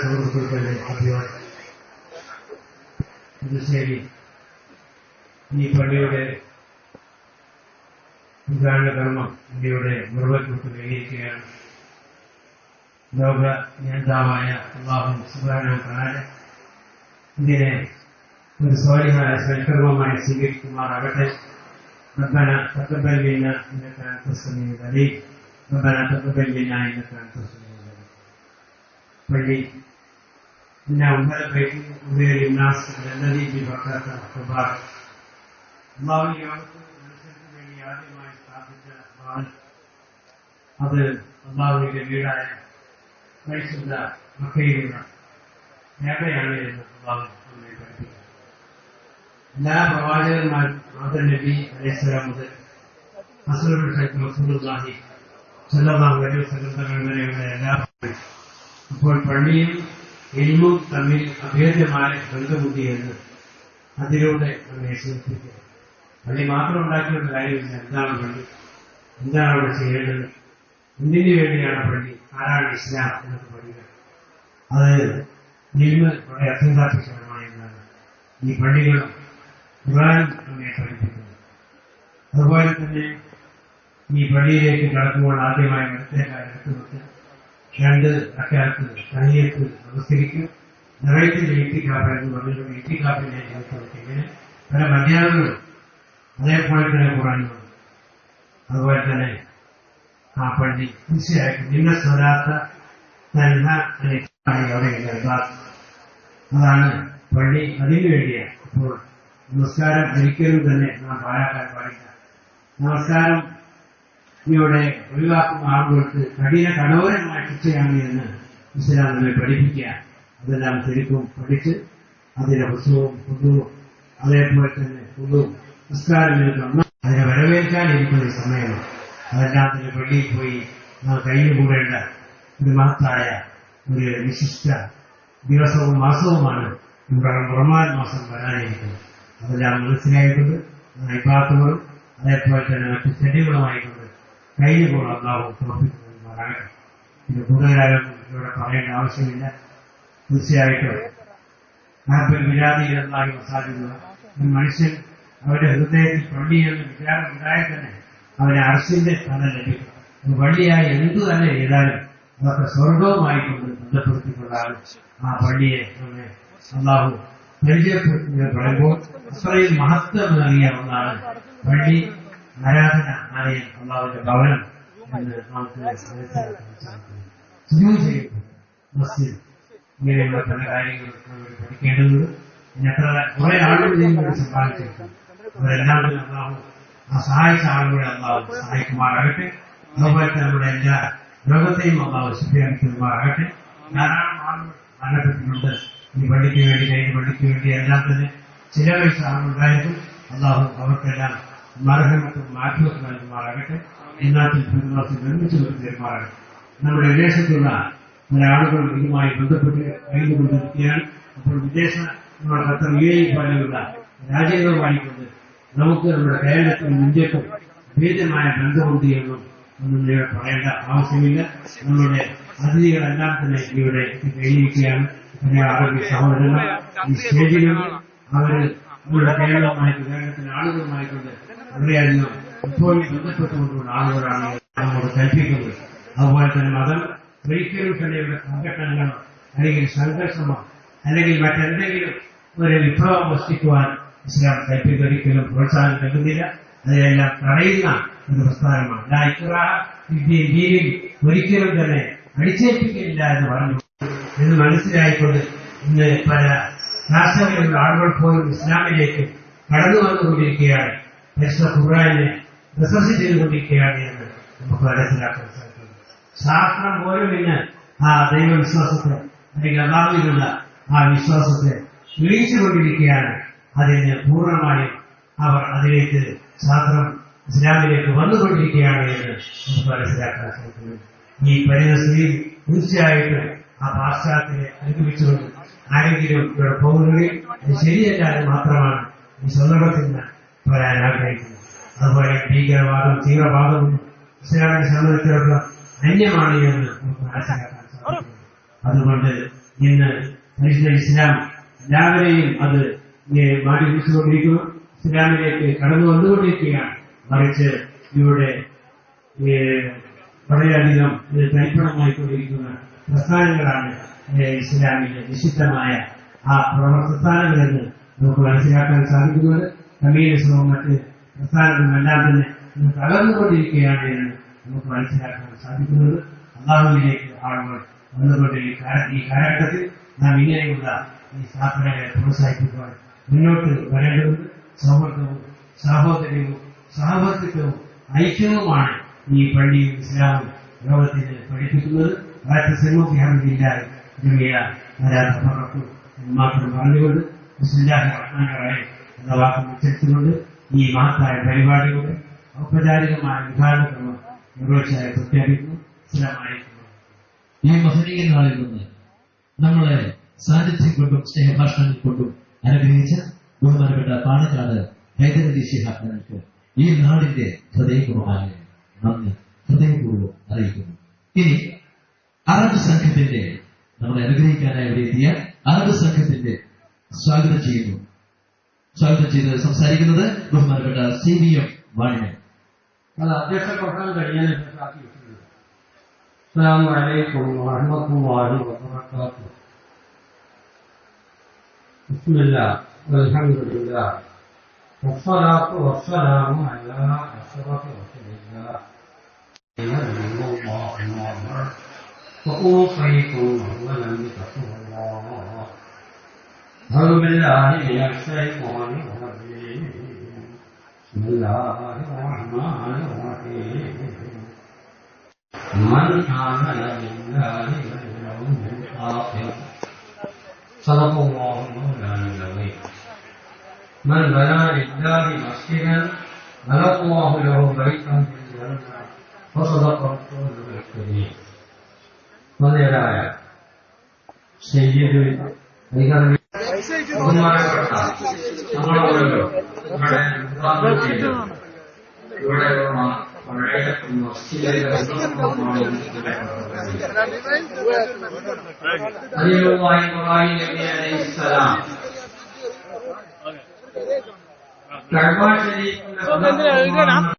സുഹൃത്തുക്കളുടെ അഭിവാദം. ശരി, ഈ പള്ളിയുടെ ഉദ്ഘാടന കർമ്മം ഇന്ത്യയുടെ നിർവഹിച്ചു കഴിഞ്ഞിരിക്കുകയാണ്. ലോക നേതാവായ അല്ലാഹു സുബ്ഹാനഹു വ തആല ഇതിനെ ഒരു സ്വാലിഹായ സൽക്കർമ്മമായി സ്വീകരിക്കുമാറാകട്ടെ. ربنا تقبل منا انك انت السميع العليم ربنا تقبل منا انك انت السميع العليم. പള്ളി ആദ്യമായി സ്ഥാപിച്ച അത് അല്ലാഹുവിന്റെ വീടായ പരിശുദ്ധ മക്കയിലുള്ള മേഖലയാണ് എന്ന് അല്ലാഹു നമ്മെ പഠിപ്പിക്കുന്നു. എല്ലാ പ്രവാചകന്മാരും ആദം നബി അലൈഹിസ്സലാം മുതൽ റസൂലുള്ളാഹി സ്വല്ലല്ലാഹു അലൈഹി വസല്ലം വരെയുള്ള എല്ലാ അപ്പോൾ പള്ളിയും ഇൽമും തമ്മിൽ അഭേദ്യമായ ബന്ധമുണ്ടിയെന്ന് അതിലൂടെ നമ്മെ സൂചിപ്പിക്കുക. പള്ളി മാത്രം ഉണ്ടാക്കിയുള്ള കാര്യമില്ല. എന്താണ് പള്ളി, എന്താണ് അവിടെ ചെയ്യേണ്ടത്, എന്തിനു വേണ്ടിയാണ് പള്ളി, ആരാണ് ഇസ്ലാം എന്നൊക്കെ പഠിക്കുക. അത് ഇൽമ് വളരെ അത്യന്താപേക്ഷിതമായ എന്നാണ് ഈ പള്ളികളും ഖുർആനും നമ്മെ പഠിപ്പിക്കുന്നത്. അതുപോലെ തന്നെ ഈ പള്ളിയിലേക്ക് കടക്കുമ്പോൾ ആദ്യമായി എടുത്തുവെച്ച് 2 റക്അത്ത് തഹിയ്യത്ത് നമസ്കരിക്കും. നിറയത്തിൽ ഇത്തിഖാഫ് എന്ന് പറഞ്ഞിട്ടുണ്ട്. ഇത്തിഖാഫിനെ ഇങ്ങനെ പല മര്യാദകളും അതേപോലെ തന്നെ ഖുർആനിലുണ്ട്. അതുപോലെ തന്നെ ആ പള്ളി തീർച്ചയായിട്ടും നിന്ന സ്വലാത്ത തൻഹ അവിടെയില്ല. അതാണ് പള്ളി, അതിനു വേണ്ടിയാണ്. അപ്പോൾ നമസ്കാരം ഒരിക്കലും തന്നെ നാം പാഴാക്കാൻ പാടില്ല. നമസ്കാരം ഇവിടെ ഒഴിവാക്കുന്ന ആളുകൾക്ക് കഠോരമായ ശിക്ഷയാണ് എന്ന് ഇസ്ലാം നമ്മെ പഠിപ്പിക്കുക. അതെല്ലാം ശരിക്കും പഠിച്ച് അതിന്റെ ഹുസ്സുവും ഹുദുവും അതേപോലെ തന്നെ ഹുദുവും നമസ്കാരം അതിനെ വരവേൽക്കാനിരിക്കുന്ന സമയമാണ്. അതെല്ലാം തന്നെ പള്ളിയിൽ പോയി നാം കഴിഞ്ഞുകൂടേണ്ട ഒരു മഹത്തായ ഒരു വിശിഷ്ട ദിവസവും മാസവുമാണ് റമദാൻ മാസം വരാനിരിക്കുന്നത്. അതെല്ലാം മനസ്സിലായിക്കൊണ്ട് ഇബാദത്തുകളും അതേപോലെ തന്നെ മറ്റു ചെടികളുമായിക്കൊണ്ട് കഴിഞ്ഞുകൂടെ അല്ലാഹു പ്രവർത്തിക്കുന്നതാകട്ടെ. ഇത് കൂടുതലായും ഇവിടെ പറയേണ്ട ആവശ്യമില്ല. തീർച്ചയായിട്ടും വിരാതിയിലല്ലാഹി വസാദിക്കുക മനുഷ്യൻ അവരുടെ ഹൃദയത്തിൽ പള്ളി എന്ന വിചാരം ഉണ്ടായാൽ തന്നെ അവന് അർശിന്റെ ഫലം ലഭിക്കും. പള്ളിയായി എന്തു തന്നെ ചെയ്താലും അതൊക്കെ സ്വർഗവുമായിക്കൊണ്ട് ബന്ധപ്പെടുത്തിക്കൊണ്ടാണ് ആ പള്ളിയെ നമ്മെ അല്ലാഹു പരിചയപ്പെടുത്തുന്നത്. പറയുമ്പോൾ അത്രയും മഹത്വമേറിയ ഒന്നാണ് പള്ളി, ആരാധന ആലയം, അല്ലാഹുവിന്റെ ഭവനം എന്ന് നമുക്ക് മനസ്സിലാക്കാൻ സാധിക്കും. സുജൂദ് ചെയ്യുമ്പോൾ മസ്ജിദ് ഇങ്ങനെയുള്ള പല കാര്യങ്ങളും നമ്മൾ പഠിക്കേണ്ടതുണ്ട്. എത്ര കുറെ ആളുകൾ ഇതിലൂടെ സമ്പാദിച്ചിട്ടുണ്ട്. അവരെല്ലാം അല്ലാഹു ആ സഹായിച്ച ആളുകളെ അല്ലാഹു സഹായിക്കുമാറാകട്ടെ. അതുപോലെ തന്നെ നമ്മുടെ എല്ലാ ലോകത്തെയും അല്ലാഹു ശുദ്ധിയാക്കുമാറാകട്ടെ. ധാരാളം ആളുകൾ മരണപ്പെട്ടിട്ടുണ്ട് ഈ പള്ളിക്ക് വേണ്ടി, കഴിഞ്ഞ പള്ളിക്ക് വേണ്ടി എല്ലാം തന്നെ ചിലവഴിച്ച ആളുകളുണ്ടായിരുന്നു. അല്ലാഹു അവർക്കെല്ലാം മർഹമത്തും മാറ്റവും നൽകുമാറാകട്ടെ. ഇന്നാത്തിൽ പെരുന്നാൾ നിർമ്മിച്ചു തരുമാറാകട്ടെ. നമ്മുടെ വിദേശത്തുള്ള പല ആളുകളും ഇതുമായി ബന്ധപ്പെട്ട് കഴിഞ്ഞുകൊണ്ടിരിക്കുകയാണ്. അപ്പോൾ വിദേശ ഖത്തർ, UAE പോലെയുള്ള രാജ്യങ്ങളുമായിക്കൊണ്ട് നമുക്ക് നമ്മുടെ കേരളത്തിനും ഇന്ത്യക്കും ഭേദമായ ബന്ധമുണ്ട് എന്നും ഒന്നും ഇവിടെ പറയേണ്ട ആവശ്യമില്ല. നമ്മുടെ അതിഥികളെല്ലാം തന്നെ ഇവിടെ എത്തിക്കഴിഞ്ഞിരിക്കുകയാണ്. പല അറബി സഹോദരങ്ങൾ ഈ സ്റ്റേജിലുണ്ട്. അവര് നമ്മുടെ കേരളവുമായിട്ട്, കേരളത്തിലെ ആളുകളുമായിക്കൊണ്ട് വളരെയധികം ഇപ്പോഴും ബന്ധപ്പെട്ടുകൊണ്ടുള്ള ആളുകളാണ് നമ്മോട് കൽപ്പിക്കുന്നത്. അതുപോലെ തന്നെ മതം ഒരിക്കലും തന്നെ ഇവിടെ സംഘടനകളോ അല്ലെങ്കിൽ സംഘർഷമോ അല്ലെങ്കിൽ മറ്റെന്തെങ്കിലും ഒരു വിപ്ലവം സൃഷ്ടിക്കുവാൻ ഇസ്ലാം കൽപ്പിക്കൊരിക്കലും പ്രോത്സാഹനം നൽകുന്നില്ല. അതിനെല്ലാം തടയുന്ന ഒരു പ്രസ്ഥാനമാണ്. ദീനിൽ ഒരിക്കലും തന്നെ അടിച്ചേൽപ്പിക്കില്ല എന്ന് പറഞ്ഞു എന്ന് മനസ്സിലായിക്കൊണ്ട് ഇന്ന് പല രാഷ്ട്രങ്ങളിലുള്ള ആളുകൾ പോലും ഇസ്ലാമിലേക്ക് കടന്നു വന്നുകൊണ്ടിരിക്കുകയാണ്. പരിശുദ്ധ ഖുർആനിനെ റിസർച്ച് ചെയ്തുകൊണ്ടിരിക്കുകയാണ് എന്ന് നമുക്ക് മനസ്സിലാക്കാൻ സാധിക്കും. ശാസ്ത്രം പോലും ഇന്ന് ആ ദൈവവിശ്വാസത്തെ അല്ലെങ്കിൽ അല്ലാഹുവിലുള്ള ആ വിശ്വാസത്തെ തെളിയിച്ചുകൊണ്ടിരിക്കുകയാണ്. അതിന് പൂർണ്ണമായും അവർ അതിലേക്ക് ശാസ്ത്രം ഇസ്ലാമിലേക്ക് വന്നുകൊണ്ടിരിക്കുകയാണ് എന്ന് നമുക്ക് മനസ്സിലാക്കാൻ സാധിക്കുന്നത്. ഈ പരിതസ്ഥിതി തീർച്ചയായിട്ടും ആ പാശ്ചാത്യത്തെ അനുഭവിച്ചുകൊണ്ട് ആരെങ്കിലും ഇവിടെ പോകുന്നതിൽ അത് ശരിയല്ലാതെ മാത്രമാണ് ഈ സന്ദർഭത്തിൽ നിന്ന് പറയാൻ ആഗ്രഹിക്കുന്നത്. അതുപോലെ ഭീകരവാദം തീവ്രവാദവും ഇസ്ലാമിനെ സംബന്ധിച്ചിടത്തോളം അന്യമാണ് എന്ന് നമുക്ക് മനസ്സിലാക്കാൻ സാധിക്കുന്നു. അതുകൊണ്ട് ഇന്ന് പരിശുദ്ധ ഇസ്ലാം എല്ലാവരെയും അത് മാറ്റി പിടിച്ചുകൊണ്ടിരിക്കുന്നു, ഇസ്ലാമിലേക്ക് കടന്നു വന്നുകൊണ്ടിരിക്കുകയാണ്. മറിച്ച് ഇവിടെ വളരെയധികം തരിപ്പണമായിക്കൊണ്ടിരിക്കുന്ന പ്രസ്ഥാനങ്ങളാണ് ഇസ്ലാമിലെ നിഷിദ്ധമായ ആ പ്രസ്ഥാനങ്ങളെന്ന് നമുക്ക് മനസ്സിലാക്കാൻ സാധിക്കുന്നത്. കമ്മ്യൂണിസവും മറ്റ് പ്രസ്ഥാനങ്ങളുമെല്ലാം തന്നെ ഇന്ന് തകർന്നുകൊണ്ടിരിക്കുകയാണ് എന്ന് നമുക്ക് മനസ്സിലാക്കാൻ സാധിക്കുന്നത്. അള്ളാഹുവിലേക്ക് ആളുകൾ വന്നുകൊണ്ട് ഈ കാലഘട്ടത്തിൽ നാം ഇങ്ങനെയുള്ള ഈ സ്ഥാപനങ്ങളെ പ്രോത്സാഹിപ്പിക്കുവാൻ മുന്നോട്ട് വരേണ്ടതുണ്ട്. സൗഹൃദവും സാഹോദര്യവും സാഹോദര്യവും ഐക്യവുമാണ് ഈ പള്ളിയും ഇസ്ലാമും ലോകത്തിന് പഠിപ്പിക്കുന്നത്. മാത്രം പറഞ്ഞുകൊണ്ട് എന്ന വാക്ക് ഉച്ചരിച്ചുകൊണ്ട് ഈ മഹത്തായ പരിപാടികളുടെ ഔപചാരികമായ ഉദ്ഘാടനക്രമം നിർവഹിച്ചായി പ്രഖ്യാപിക്കുന്നു. ഈ മഹനീയ നാളിൽ നിന്ന് നമ്മളെ സാന്നിധ്യം കൊണ്ടും സ്നേഹഭാഷണങ്ങൾ കൊണ്ടും അനുഗ്രഹിച്ച ബഹുമാനപ്പെട്ട പാണക്കാട് ഹൈദരലി ശിഹാബ് തങ്ങൾക്ക് ഈ നാടിന്റെ ഹൃദയപൂർവ്വമായ നന്ദി ഹൃദയപൂർവ്വം അറിയിക്കുന്നു. ഇനി അറബ് സംഘത്തിന്റെ നമ്മളെ അനുഗ്രഹിക്കാനായി ഇവിടെ എത്തിയ അറബ് സംഘത്തിന്റെ സ്വാഗതം ചെയ്ത് സംസാരിക്കുന്നത് ബഹുമാനപ്പെട്ട CBM വാണിനെ. അത് അധ്യക്ഷ പ്രസംഗം കഴിഞ്ഞാൽ അസ്സലാമു അലൈക്കും വറഹ്മത്തുള്ളാഹി വബറകാതുഹു. ബിസ്മില്ലാഹ് വൽഹംദുലില്ലാഹ് വസ്സലാത്തു വസ്സലാമു അലാ അഷ്റഫി റസൂലില്ലാഹ് وأوصيكم أولا بتقوى الله. أعوذ بالله من الشيطان الرجيم. بسم الله الرحمن الرحيم. من آمن بالله واليوم الآخر صدق الله مولانا العظيم. من بنى لله مسجدا بنى الله له بيتا في الجنة وصدق رسوله الكريم. മലയാള ബഹുമാനപ്പെട്ട നമ്മളോരോ ഇവിടെ